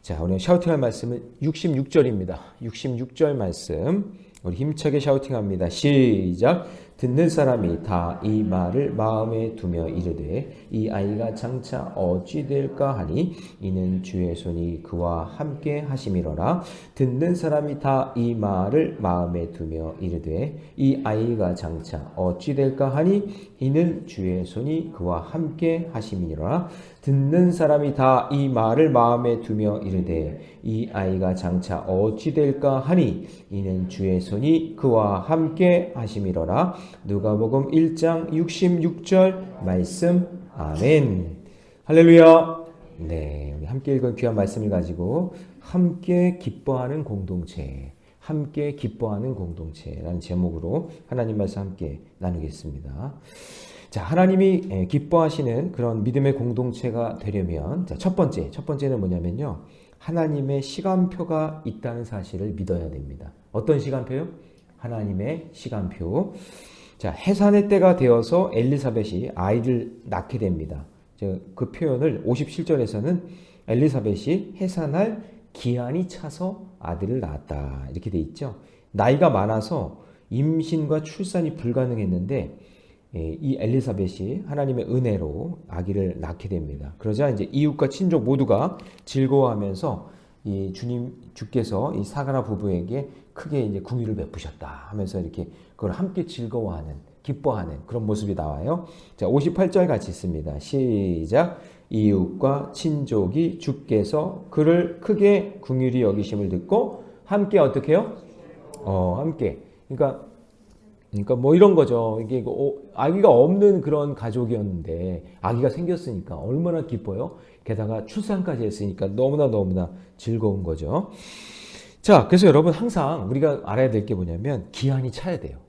자, 오늘 샤우팅할 말씀은 66절입니다. 66절 말씀. 우리 힘차게 샤우팅합니다. 시작. 듣는 사람이 다 이 말을 마음에 두며 이르되 이 아이가 장차 어찌 될까 하니 이는 주의 손이 그와 함께 하심이로라. 듣는 사람이 다 이 말을 마음에 두며 이르되 이 아이가 장차 어찌 될까 하니 이는 주의 손이 그와 함께 하심이로라. 듣는 사람이 다 이 말을 마음에 두며 이르되 이 아이가 장차 어찌 될까 하니 이는 주의 손이 그와 함께 하심이로라. 누가복음 1장 66절 말씀. 아멘. 할렐루야. 네, 우리 함께 읽은 귀한 말씀을 가지고 함께 기뻐하는 공동체, 함께 기뻐하는 공동체라는 제목으로 하나님 말씀 함께 나누겠습니다. 자, 하나님이 기뻐하시는 그런 믿음의 공동체가 되려면, 자, 첫 번째는 뭐냐면요, 하나님의 시간표가 있다는 사실을 믿어야 됩니다. 어떤 시간표요? 하나님의 시간표. 자, 해산의 때가 되어서 엘리사벳이 아이를 낳게 됩니다. 그 표현을 57절에서는 엘리사벳이 해산할 기한이 차서 아들을 낳았다, 이렇게 돼 있죠. 나이가 많아서 임신과 출산이 불가능했는데 이 엘리사벳이 하나님의 은혜로 아기를 낳게 됩니다. 그러자 이제 이웃과 친족 모두가 즐거워하면서 이 주께서 이 사가라 부부에게 크게 이제 궁유를 베푸셨다 하면서 이렇게 그걸 함께 즐거워하는, 기뻐하는 그런 모습이 나와요. 자, 58절 같이 있습니다. 시작. 이웃과 친족이 주께서 그를 크게 긍휼히 여기심을 듣고 함께 어떻게 해요? 함께. 그러니까 뭐 이런 거죠. 이게 아기가 없는 그런 가족이었는데 아기가 생겼으니까 얼마나 기뻐요. 게다가 출산까지 했으니까 너무나 즐거운 거죠. 자, 그래서 여러분 항상 우리가 알아야 될 게 뭐냐면 기한이 차야 돼요.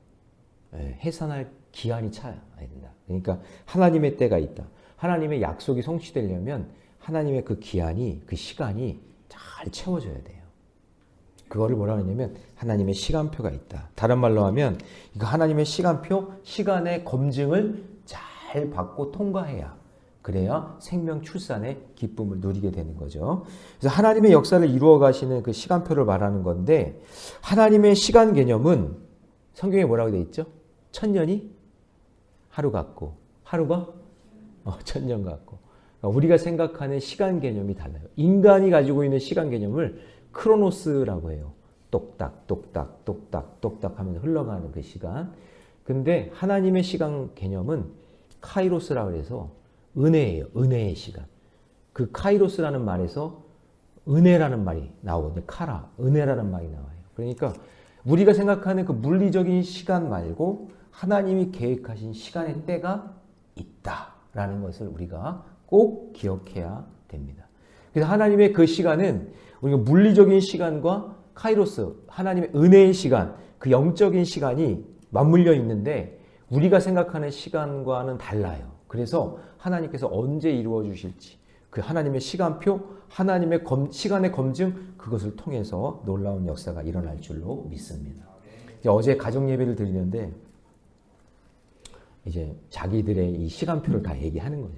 해산할 기한이 차야 된다. 그러니까 하나님의 때가 있다. 하나님의 약속이 성취되려면 하나님의 그 기한이, 그 시간이 잘 채워져야 돼요. 그거를 뭐라 하냐면 하나님의 시간표가 있다. 다른 말로 하면 이거 하나님의 시간표, 시간의 검증을 잘 받고 통과해야, 그래야 생명 출산의 기쁨을 누리게 되는 거죠. 그래서 하나님의 역사를 이루어 가시는 그 시간표를 말하는 건데, 하나님의 시간 개념은 성경에 뭐라고 되어 있죠? 천년이 하루 같고 하루가 천년 같고. 그러니까 우리가 생각하는 시간 개념이 달라요. 인간이 가지고 있는 시간 개념을 크로노스라고 해요. 똑딱 똑딱 똑딱 똑딱 하면서 흘러가는 그 시간. 근데 하나님의 시간 개념은 카이로스라고 해서 은혜예요. 은혜의 시간. 그 카이로스라는 말에서 은혜라는 말이 나오거든요. 카라, 은혜라는 말이 나와요. 그러니까 우리가 생각하는 그 물리적인 시간 말고 하나님이 계획하신 시간의 때가 있다라는 것을 우리가 꼭 기억해야 됩니다. 그래서 하나님의 그 시간은 우리가 물리적인 시간과 카이로스, 하나님의 은혜의 시간, 그 영적인 시간이 맞물려 있는데 우리가 생각하는 시간과는 달라요. 그래서 하나님께서 언제 이루어 주실지 그 하나님의 시간표, 하나님의 시간의 검증, 그것을 통해서 놀라운 역사가 일어날 줄로 믿습니다. 어제 가정 예배를 드리는데 이제 자기들의 이 시간표를 다 얘기하는 거죠.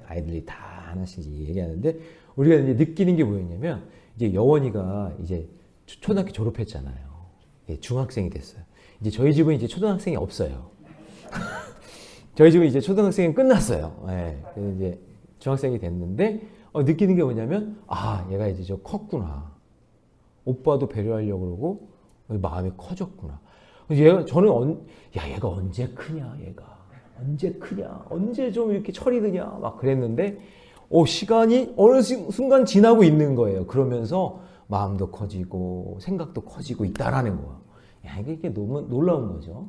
아이들이 다 하나씩 얘기하는데 우리가 이제 느끼는 게 뭐였냐면 이제 여원이가 이제 초등학교 졸업했잖아요. 중학생이 됐어요. 이제 저희 집은 이제 초등학생이 없어요. 저희 집은 이제 초등학생이 끝났어요. 이제 중학생이 됐는데 느끼는 게 뭐냐면 얘가 이제 저 컸구나. 오빠도 배려하려고 그러고 마음이 커졌구나. 저는 얘가 언제 크냐, 얘가 언제 크냐, 언제 좀 이렇게 철이 드냐 막 그랬는데 시간이 어느 순간 지나고 있는 거예요. 그러면서 마음도 커지고 생각도 커지고 있다라는 거야. 이게 너무 놀라운 거죠.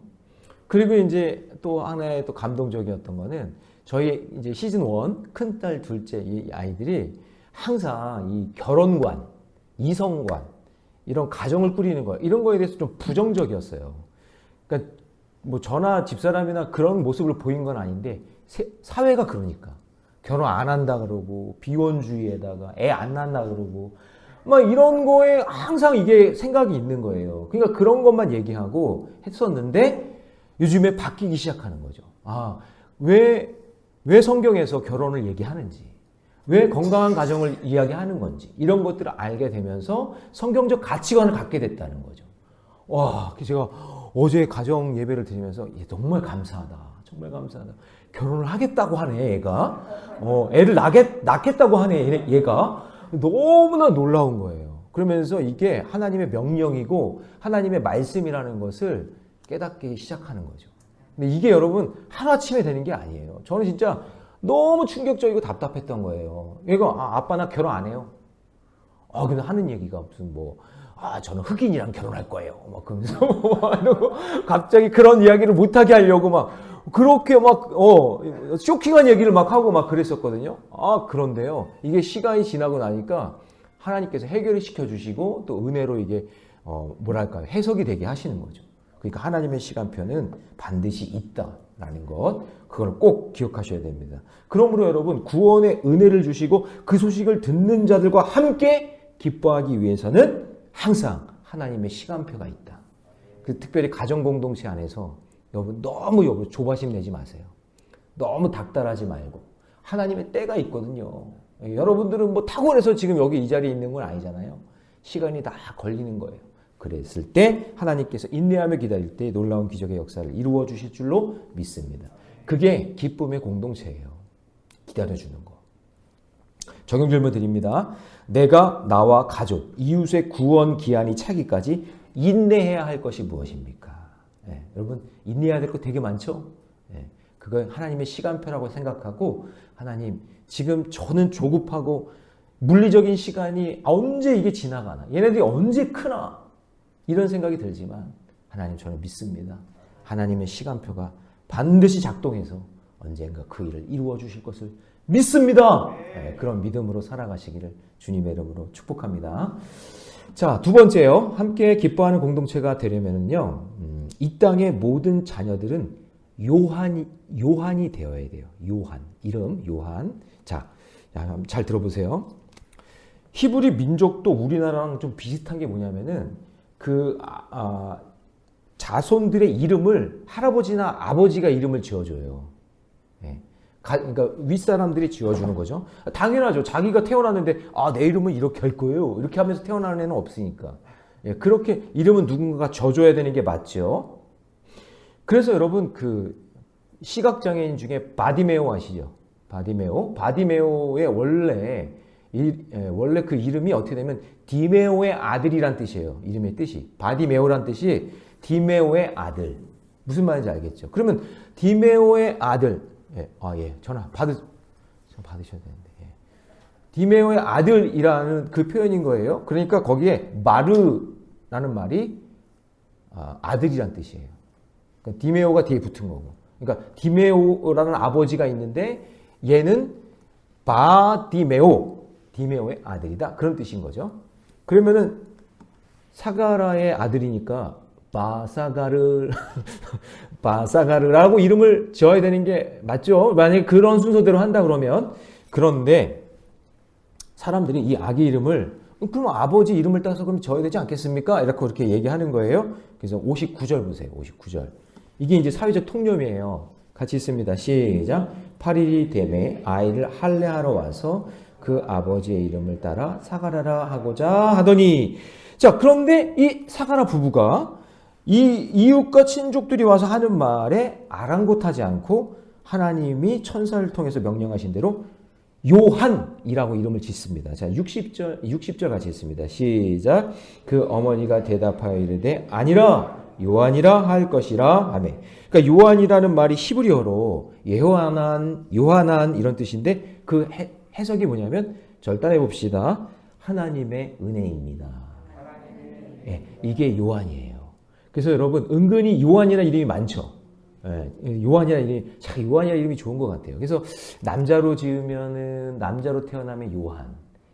그리고 이제 또 하나의 또 감동적이었던 거는 저희 이제 시즌 1 큰딸 둘째 이 아이들이 항상 이 결혼관, 이성관, 이런 가정을 꾸리는 거, 이런 거에 대해서 좀 부정적이었어요. 그러니까 뭐 저나 집사람이나 그런 모습을 보인 건 아닌데 사회가 그러니까 결혼 안 한다 그러고 비혼주의에다가 애 안 낳는다 그러고 막 이런 거에 항상 이게 생각이 있는 거예요. 그러니까 그런 것만 얘기하고 했었는데 요즘에 바뀌기 시작하는 거죠. 왜 성경에서 결혼을 얘기하는지, 왜 건강한 가정을 이야기하는 건지 이런 것들을 알게 되면서 성경적 가치관을 갖게 됐다는 거죠. 와, 제가 어제 가정 예배를 드리면서 정말 감사하다. 정말 감사하다. 결혼을 하겠다고 하네, 얘가. 애를 낳겠다고 하네, 얘가. 너무나 놀라운 거예요. 그러면서 이게 하나님의 명령이고 하나님의 말씀이라는 것을 깨닫기 시작하는 거죠. 근데 이게 여러분 하루아침에 되는 게 아니에요. 저는 진짜 너무 충격적이고 답답했던 거예요. 얘가 아빠 나 결혼 안 해요. 근데 하는 얘기가 무슨 저는 흑인이랑 결혼할 거예요. 막 그러면서 이러고 갑자기 그런 이야기를 못하게 하려고 막 그렇게 막 쇼킹한 얘기를 막 하고 막 그랬었거든요. 그런데요. 이게 시간이 지나고 나니까 하나님께서 해결을 시켜주시고 또 은혜로 이게 뭐랄까요, 해석이 되게 하시는 거죠. 그러니까 하나님의 시간표는 반드시 있다라는 것, 그걸 꼭 기억하셔야 됩니다. 그러므로 여러분 구원의 은혜를 주시고 그 소식을 듣는 자들과 함께 기뻐하기 위해서는 항상 하나님의 시간표가 있다. 특별히 가정 공동체 안에서 여러분 너무 조바심 내지 마세요. 너무 닥달하지 말고 하나님의 때가 있거든요. 여러분들은 탁월해서 지금 여기 이 자리에 있는 건 아니잖아요. 시간이 다 걸리는 거예요. 그랬을 때 하나님께서 인내하며 기다릴 때 놀라운 기적의 역사를 이루어 주실 줄로 믿습니다. 그게 기쁨의 공동체예요. 기다려주는 거. 적용 질문 드립니다. 내가 나와 가족, 이웃의 구원 기한이 차기까지 인내해야 할 것이 무엇입니까? 여러분 인내해야 될 거 되게 많죠? 그건 하나님의 시간표라고 생각하고 하나님 지금 저는 조급하고 물리적인 시간이 언제 이게 지나가나, 얘네들이 언제 크나 이런 생각이 들지만 하나님 저는 믿습니다. 하나님의 시간표가 반드시 작동해서 언젠가 그 일을 이루어 주실 것을 믿습니다. 그런 믿음으로 살아가시기를 주님의 이름으로 축복합니다. 자, 두 번째요. 함께 기뻐하는 공동체가 되려면은요, 이 땅의 모든 자녀들은 요한이 되어야 돼요. 요한. 이름 요한. 자, 잘 들어보세요. 히브리 민족도 우리나라랑 좀 비슷한 게 뭐냐면은 자손들의 이름을 할아버지나 아버지가 이름을 지어줘요. 그러니까 윗사람들이 지어주는 거죠. 당연하죠. 자기가 태어났는데 내 이름은 이렇게 할 거예요. 이렇게 하면서 태어나는 애는 없으니까. 그렇게 이름은 누군가가 져줘야 되는 게 맞죠. 그래서 여러분 시각장애인 중에 바디메오 아시죠? 바디메오의 원래 그 이름이 어떻게 되면 디메오의 아들이란 뜻이에요. 이름의 뜻이. 바디메오란 뜻이 디메오의 아들. 무슨 말인지 알겠죠? 그러면 디메오의 아들. 전화 받으셔야 되는데. 디메오의 아들이라는 그 표현인 거예요. 그러니까 거기에 마르라는 말이 아들이란 뜻이에요. 그러니까 디메오가 뒤에 붙은 거고. 그러니까 디메오라는 아버지가 있는데 얘는 디메오의 아들이다. 그런 뜻인 거죠. 그러면은 사가라의 아들이니까 바사가르라고 이름을 지어야 되는 게 맞죠? 만약에 그런 순서대로 한다 그러면. 그런데 사람들이 이 아기 이름을 그럼 아버지 이름을 따서 그럼 지어야 되지 않겠습니까? 이렇게 얘기하는 거예요. 그래서 59절 보세요. 59절. 이게 이제 사회적 통념이에요. 같이 있습니다. 시작. 8일이 되매 아이를 할례하러 와서 그 아버지의 이름을 따라 사가라라 하고자 하더니. 자, 그런데 이 사가라 부부가 이 이웃과 친족들이 와서 하는 말에 아랑곳하지 않고 하나님이 천사를 통해서 명령하신 대로 요한이라고 이름을 짓습니다. 자, 60절 같이 있습니다. 시작. 그 어머니가 대답하여 이르되 아니라 요한이라 할 것이라 하매. 그러니까 요한이라는 말이 히브리어로 요하난 이런 뜻인데 그 해석이 뭐냐면 절단해 봅시다. 하나님의 은혜입니다. 이게 요한이에요. 그래서 여러분 은근히 요한이라는 이름이 많죠. 요한이라는 이름이 좋은 것 같아요. 그래서 남자로 지으면은 남자로 태어나면 요한,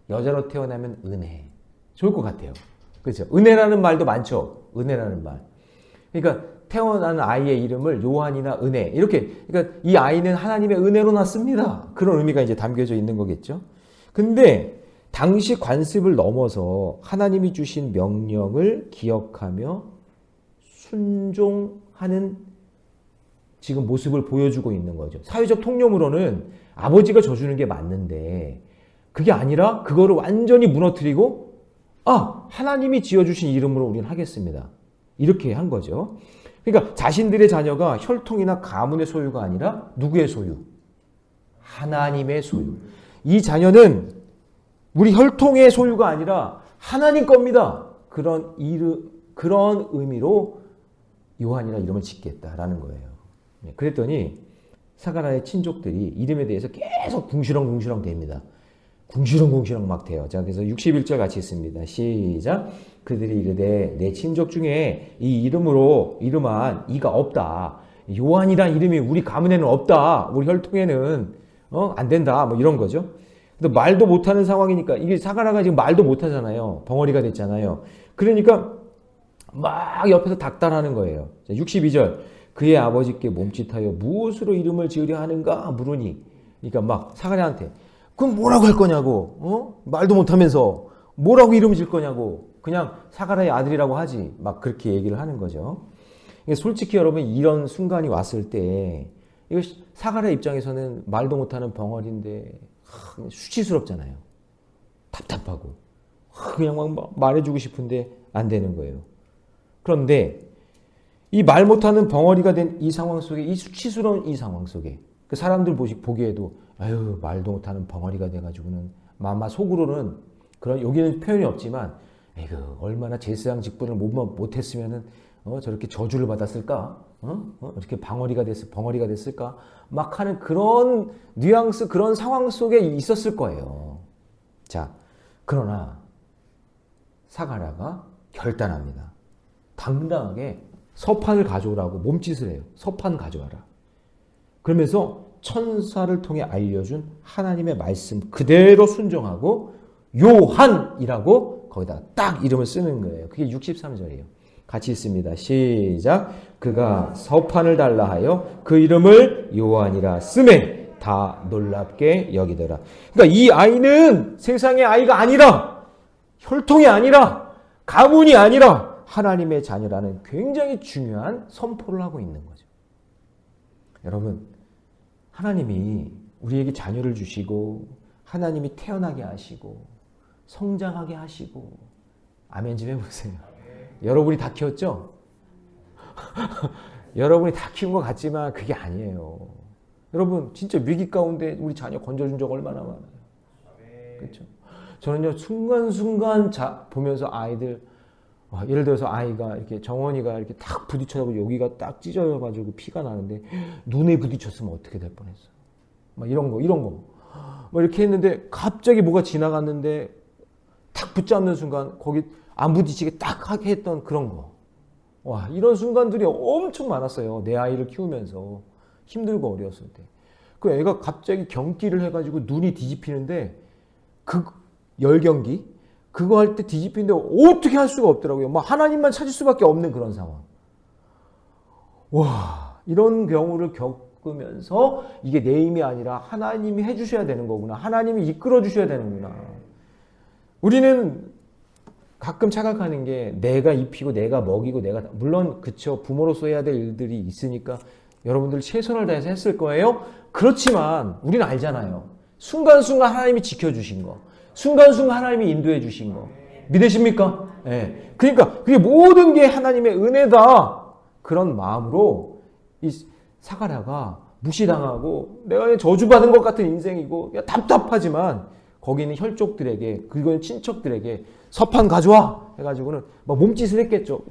여자로 태어나면 은혜. 좋을 것 같아요. 그렇죠? 은혜라는 말도 많죠. 은혜라는 말. 그러니까 태어난 아이의 이름을 요한이나 은혜 이렇게. 그러니까 이 아이는 하나님의 은혜로 났습니다. 그런 의미가 이제 담겨져 있는 거겠죠. 근데 당시 관습을 넘어서 하나님이 주신 명령을 기억하며 순종하는 지금 모습을 보여주고 있는 거죠. 사회적 통념으로는 아버지가 져주는 게 맞는데 그게 아니라 그거를 완전히 무너뜨리고 하나님이 지어주신 이름으로 우리는 하겠습니다. 이렇게 한 거죠. 그러니까 자신들의 자녀가 혈통이나 가문의 소유가 아니라 누구의 소유? 하나님의 소유. 이 자녀는 우리 혈통의 소유가 아니라 하나님 겁니다. 그런 의미로 요한이라는 이름을 짓겠다라는 거예요. 그랬더니 사가랴의 친족들이 이름에 대해서 계속 궁시렁궁시렁 됩니다. 궁시렁궁시렁 막 돼요. 자, 그래서 61절 같이 있습니다. 시작. 그들이 이르되 내 친족 중에 이 이름한 이가 없다. 요한이란 이름이 우리 가문에는 없다. 우리 혈통에는 안 된다. 뭐 이런 거죠. 근데 말도 못하는 상황이니까 이게 사가랴가 지금 말도 못하잖아요. 벙어리가 됐잖아요. 그러니까 막 옆에서 닥달하는 거예요. 자, 62절. 그의 아버지께 몸짓하여 무엇으로 이름을 지으려 하는가 물으니. 그러니까 막 사가랴한테 그럼 뭐라고 할 거냐고. 말도 못하면서 뭐라고 이름 질 거냐고. 그냥 사가랴의 아들이라고 하지. 막 그렇게 얘기를 하는 거죠. 솔직히 여러분 이런 순간이 왔을 때 이거 사가랴 입장에서는 말도 못하는 벙어리인데 수치스럽잖아요. 답답하고 그냥 막 말해주고 싶은데 안 되는 거예요. 그런데 이 말 못하는 벙어리가 된 이 상황 속에, 이 수치스러운 이 상황 속에 그 사람들 보기에도 아유 말도 못하는 벙어리가 돼가지고는 아마 속으로는 그런 여기는 표현이 없지만 에이그 얼마나 제사장 직분을 못했으면은 저렇게 저주를 받았을까? 이렇게 벙어리가 됐을까? 막 하는 그런 뉘앙스, 그런 상황 속에 있었을 거예요. 자, 그러나 사가랴가 결단합니다. 당당하게 서판을 가져오라고 몸짓을 해요. 서판 가져와라. 그러면서 천사를 통해 알려준 하나님의 말씀 그대로 순종하고 요한이라고 거기다가 딱 이름을 쓰는 거예요. 그게 63절이에요. 같이 있습니다. 시작. 그가 서판을 달라 하여 그 이름을 요한이라 쓰매 다 놀랍게 여기더라. 그러니까 이 아이는 세상의 아이가 아니라 혈통이 아니라 가문이 아니라 하나님의 자녀라는 굉장히 중요한 선포를 하고 있는 거죠. 여러분, 하나님이 우리에게 자녀를 주시고 하나님이 태어나게 하시고 성장하게 하시고 아멘 좀 해보세요. 여러분이 다 키웠죠? 여러분이 다 키운 것 같지만 그게 아니에요. 여러분 진짜 위기 가운데 우리 자녀 건져준 적 얼마나 많아요. 그렇죠? 저는요 순간순간 보면서 아이들 예를 들어서 아이가 이렇게 정원이가 이렇게 딱 부딪혀서 여기가 딱 찢어져가지고 피가 나는데 눈에 부딪혔으면 어떻게 될 뻔했어. 막 이런 거 막 이렇게 했는데 갑자기 뭐가 지나갔는데 탁 붙잡는 순간 거기 안 부딪히게 딱 하게 했던 그런 거. 와, 이런 순간들이 엄청 많았어요. 내 아이를 키우면서 힘들고 어려웠을 때. 그 애가 갑자기 경기를 해가지고 눈이 뒤집히는데 그 열경기 그거 할 때 뒤집히는데 어떻게 할 수가 없더라고요. 막 하나님만 찾을 수밖에 없는 그런 상황. 와, 이런 경우를 겪으면서 이게 내 힘이 아니라 하나님이 해주셔야 되는 거구나. 하나님이 이끌어 주셔야 되는구나. 우리는 가끔 착각하는 게 내가 입히고 내가 먹이고 내가 물론 그쵸 부모로서 해야 될 일들이 있으니까 여러분들 최선을 다해서 했을 거예요. 그렇지만 우리는 알잖아요. 순간순간 하나님이 지켜주신 거. 순간순간 하나님이 인도해 주신 거. 믿으십니까? 네. 그러니까 그게 모든 게 하나님의 은혜다. 그런 마음으로 이 사가랴가 무시당하고 내가 저주받은 것 같은 인생이고 답답하지만 거기 있는 혈족들에게 그건 친척들에게 서판 가져와 해가지고는 막 몸짓을 했겠죠.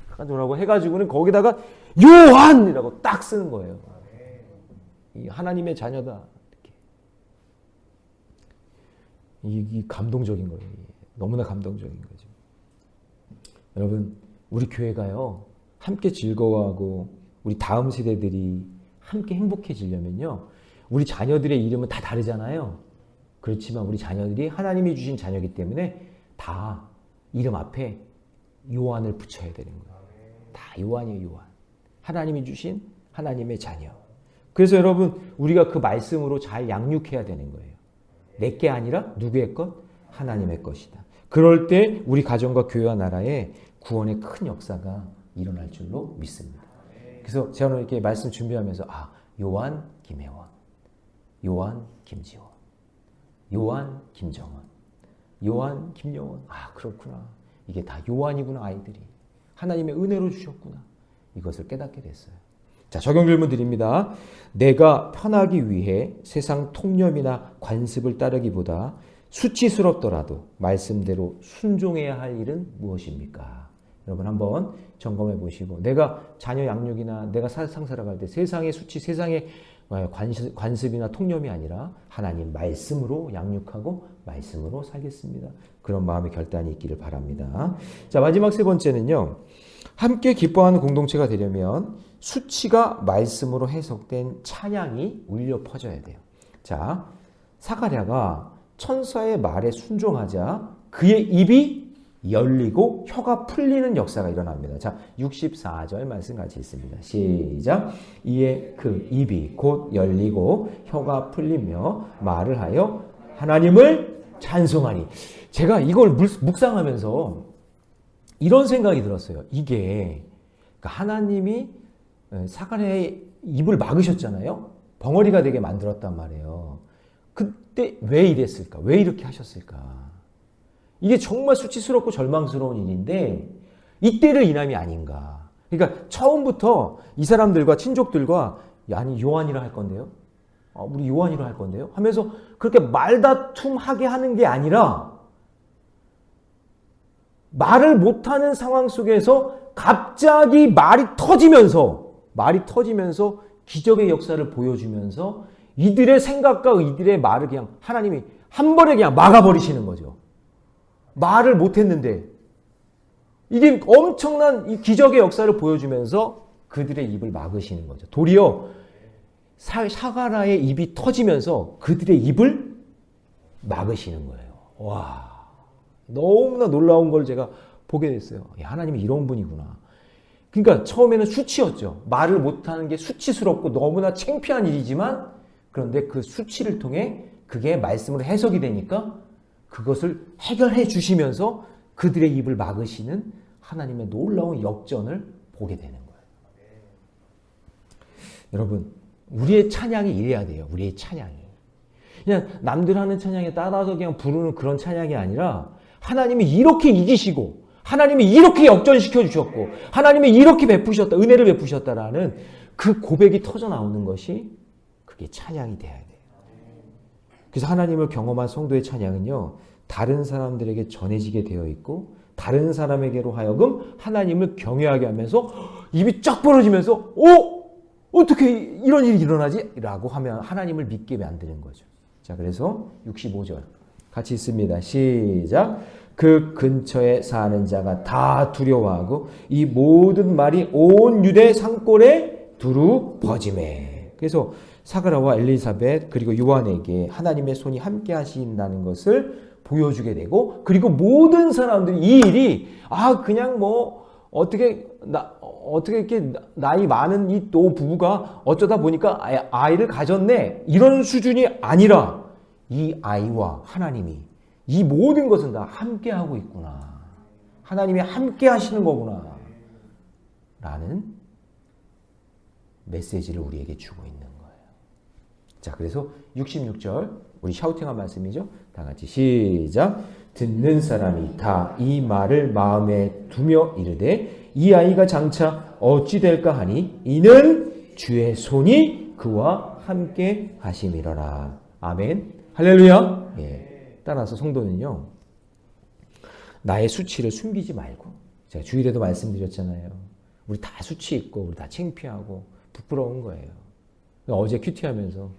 가져오라고 해가지고는 거기다가 요한이라고 딱 쓰는 거예요. 이 하나님의 자녀다. 이 감동적인 거예요. 너무나 감동적인 거죠. 여러분, 우리 교회가요, 함께 즐거워하고 우리 다음 세대들이 함께 행복해지려면요, 우리 자녀들의 이름은 다 다르잖아요. 그렇지만 우리 자녀들이 하나님이 주신 자녀이기 때문에 다 이름 앞에 요한을 붙여야 되는 거예요. 다 요한이에요, 요한. 하나님이 주신 하나님의 자녀. 그래서 여러분, 우리가 그 말씀으로 잘 양육해야 되는 거예요. 내게 아니라 누구의 것? 하나님의 것이다. 그럴 때 우리 가정과 교회와 나라에 구원의 큰 역사가 일어날 줄로 믿습니다. 그래서 제가 오늘 이렇게 말씀 준비하면서 요한 김혜원, 요한 김지원. 요한, 김정은. 요한, 김영원. 아, 그렇구나. 이게 다 요한이구나, 아이들이. 하나님의 은혜로 주셨구나. 이것을 깨닫게 됐어요. 자, 적용 질문 드립니다. 내가 편하기 위해 세상 통념이나 관습을 따르기보다 수치스럽더라도 말씀대로 순종해야 할 일은 무엇입니까? 여러분 한번 점검해 보시고, 내가 자녀 양육이나 내가 세상 살아갈 때 세상의 수치, 세상의 관습이나 통념이 아니라 하나님 말씀으로 양육하고 말씀으로 살겠습니다. 그런 마음의 결단이 있기를 바랍니다. 자, 마지막 세 번째는요. 함께 기뻐하는 공동체가 되려면 수치가 말씀으로 해석된 찬양이 울려 퍼져야 돼요. 자, 사가랴가 천사의 말에 순종하자 그의 입이 열리고 혀가 풀리는 역사가 일어납니다. 자, 64절 말씀 같이 있습니다. 시작. 이에 그 입이 곧 열리고 혀가 풀리며 말을 하여 하나님을 찬송하니. 제가 이걸 묵상하면서 이런 생각이 들었어요. 이게 하나님이 사가랴의 입을 막으셨잖아요. 벙어리가 되게 만들었단 말이에요. 그때 왜 이랬을까? 왜 이렇게 하셨을까? 이게 정말 수치스럽고 절망스러운 일인데 이때를 인함이 아닌가. 그러니까 처음부터 이 사람들과 친족들과 아니 요한이라 할 건데요. 우리 요한이라 할 건데요. 하면서 그렇게 말다툼하게 하는 게 아니라 말을 못하는 상황 속에서 갑자기 말이 터지면서 기적의 역사를 보여주면서 이들의 생각과 이들의 말을 그냥 하나님이 한 번에 그냥 막아버리시는 거죠. 말을 못했는데 이게 엄청난 이 기적의 역사를 보여주면서 그들의 입을 막으시는 거죠. 도리어 사가랴의 입이 터지면서 그들의 입을 막으시는 거예요. 와, 너무나 놀라운 걸 제가 보게 됐어요. 하나님이 이런 분이구나. 그러니까 처음에는 수치였죠. 말을 못하는 게 수치스럽고 너무나 창피한 일이지만 그런데 그 수치를 통해 그게 말씀으로 해석이 되니까 그것을 해결해 주시면서 그들의 입을 막으시는 하나님의 놀라운 역전을 보게 되는 거예요. 여러분, 우리의 찬양이 이래야 돼요. 우리의 찬양이. 그냥 남들 하는 찬양에 따라서 그냥 부르는 그런 찬양이 아니라 하나님이 이렇게 이기시고 하나님이 이렇게 역전시켜 주셨고 하나님이 이렇게 베푸셨다, 은혜를 베푸셨다라는 그 고백이 터져 나오는 것이 그게 찬양이 돼야 돼요. 그래서 하나님을 경험한 성도의 찬양은요, 다른 사람들에게 전해지게 되어 있고 다른 사람에게로 하여금 하나님을 경외하게 하면서 입이 쫙 벌어지면서 어떻게 이런 일이 일어나지? 라고 하면 하나님을 믿게 만드는 거죠. 자, 그래서 65절 같이 있습니다. 시작. 그 근처에 사는 자가 다 두려워하고 이 모든 말이 온 유대 산골에 두루 퍼지매. 그래서 사가랴와 엘리사벳 그리고 요한에게 하나님의 손이 함께 하신다는 것을 보여주게 되고, 그리고 모든 사람들이 이 일이 그냥 뭐 어떻게 이렇게 나이 많은 이 또 부부가 어쩌다 보니까 아이를 가졌네 이런 수준이 아니라 이 아이와 하나님이 이 모든 것은 다 함께 하고 있구나. 하나님이 함께 하시는 거구나. 라는 메시지를 우리에게 주고 있는 거예요. 자, 그래서 66절 우리 샤우팅한 말씀이죠. 다 같이 시작. 듣는 사람이 다 이 말을 마음에 두며 이르되 이 아이가 장차 어찌 될까 하니 이는 주의 손이 그와 함께 하심이로라. 아멘. 할렐루야. 예. 따라서 성도는요, 나의 수치를 숨기지 말고, 제가 주일에도 말씀드렸잖아요. 우리 다 수치 있고 우리 다 창피하고 부끄러운 거예요. 어제 큐티하면서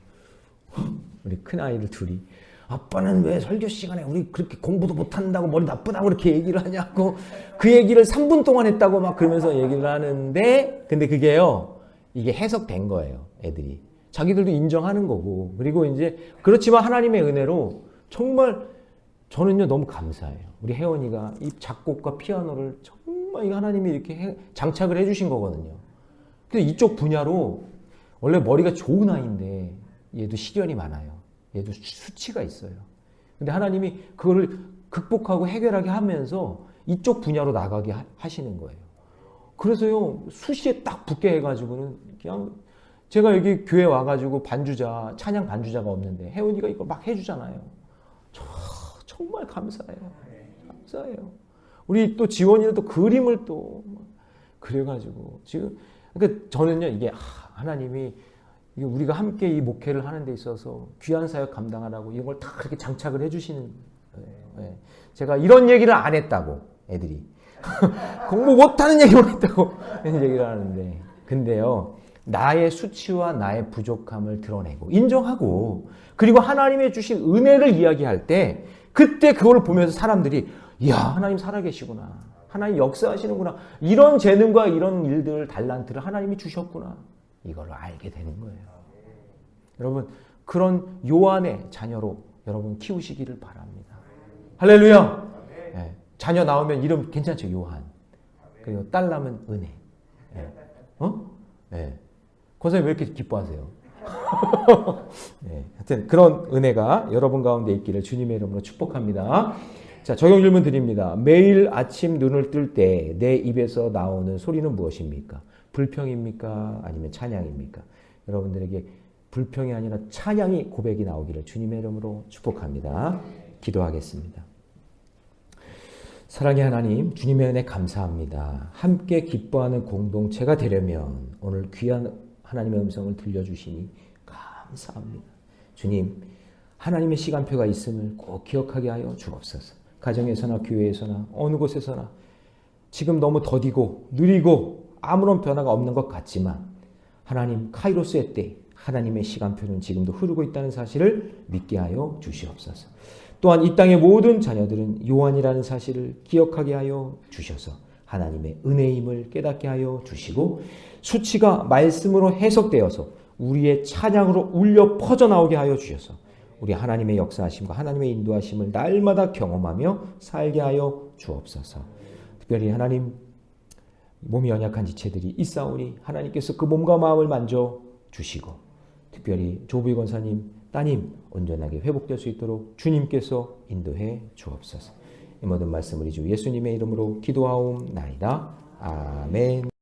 우리 큰아이를 둘이 아빠는 왜 설교 시간에 우리 그렇게 공부도 못한다고 머리 나쁘다고 그렇게 얘기를 하냐고 그 얘기를 3분 동안 했다고 막 그러면서 얘기를 하는데, 근데 그게요, 이게 해석된 거예요. 애들이 자기들도 인정하는 거고, 그리고 이제 그렇지만 하나님의 은혜로 정말 저는요 너무 감사해요. 우리 혜원이가 이 작곡과 피아노를 정말 하나님이 이렇게 장착을 해주신 거거든요. 근데 이쪽 분야로 원래 머리가 좋은 아이인데 얘도 시련이 많아요. 얘도 수치가 있어요. 근데 하나님이 그거를 극복하고 해결하게 하면서 이쪽 분야로 나가게 하시는 거예요. 그래서요, 수시에 딱 붙게 해가지고는 그냥 제가 여기 교회 와가지고 찬양 반주자가 없는데 혜원이가 이거 막 해주잖아요. 정말 감사해요. 감사해요. 우리 또 지원이는 또 그림을 또 그려가지고 지금 그러니까 저는요 이게 하나님이 우리가 함께 이 목회를 하는 데 있어서 귀한 사역 감당하라고 이걸 다 그렇게 장착을 해주시는 거예요. 제가 이런 얘기를 안 했다고 애들이 공부 못하는 얘기만 했다고 이런 얘기를 하는데 근데요 나의 수치와 나의 부족함을 드러내고 인정하고 그리고 하나님의 주신 은혜를 이야기할 때 그때 그걸 보면서 사람들이 이야 하나님 살아계시구나 하나님 역사하시는구나 이런 재능과 이런 일들 달란트를 하나님이 주셨구나 이걸 알게 되는 거예요. 여러분 그런 요한의 자녀로 여러분 키우시기를 바랍니다. 할렐루야. 네. 자녀 나오면 이름 괜찮죠? 요한. 그리고 딸 나면 은혜. 네. 네. 권사님 왜 이렇게 기뻐하세요? 네. 하여튼 그런 은혜가 여러분 가운데 있기를 주님의 이름으로 축복합니다. 자, 적용 질문 드립니다. 매일 아침 눈을 뜰 때 내 입에서 나오는 소리는 무엇입니까? 불평입니까? 아니면 찬양입니까? 여러분들에게 불평이 아니라 찬양이 고백이 나오기를 주님의 이름으로 축복합니다. 기도하겠습니다. 사랑의 하나님, 주님의 은혜 감사합니다. 함께 기뻐하는 공동체가 되려면 오늘 귀한 하나님의 음성을 들려주시니 감사합니다. 주님, 하나님의 시간표가 있음을 꼭 기억하게 하여 주옵소서. 가정에서나 교회에서나 어느 곳에서나 지금 너무 더디고 느리고 아무런 변화가 없는 것 같지만 하나님 카이로스의 때 하나님의 시간표는 지금도 흐르고 있다는 사실을 믿게 하여 주시옵소서. 또한 이 땅의 모든 자녀들은 요한이라는 사실을 기억하게 하여 주셔서 하나님의 은혜임을 깨닫게 하여 주시고 수치가 말씀으로 해석되어서 우리의 찬양으로 울려 퍼져나오게 하여 주셔서 우리 하나님의 역사하심과 하나님의 인도하심을 날마다 경험하며 살게 하여 주옵소서. 특별히 하나님 몸이 연약한 지체들이 있사오니 하나님께서 그 몸과 마음을 만져 주시고 특별히 조부희 권사님 따님 온전하게 회복될 수 있도록 주님께서 인도해 주옵소서. 이 모든 말씀을 주 예수님의 이름으로 기도하옵나이다. 아멘.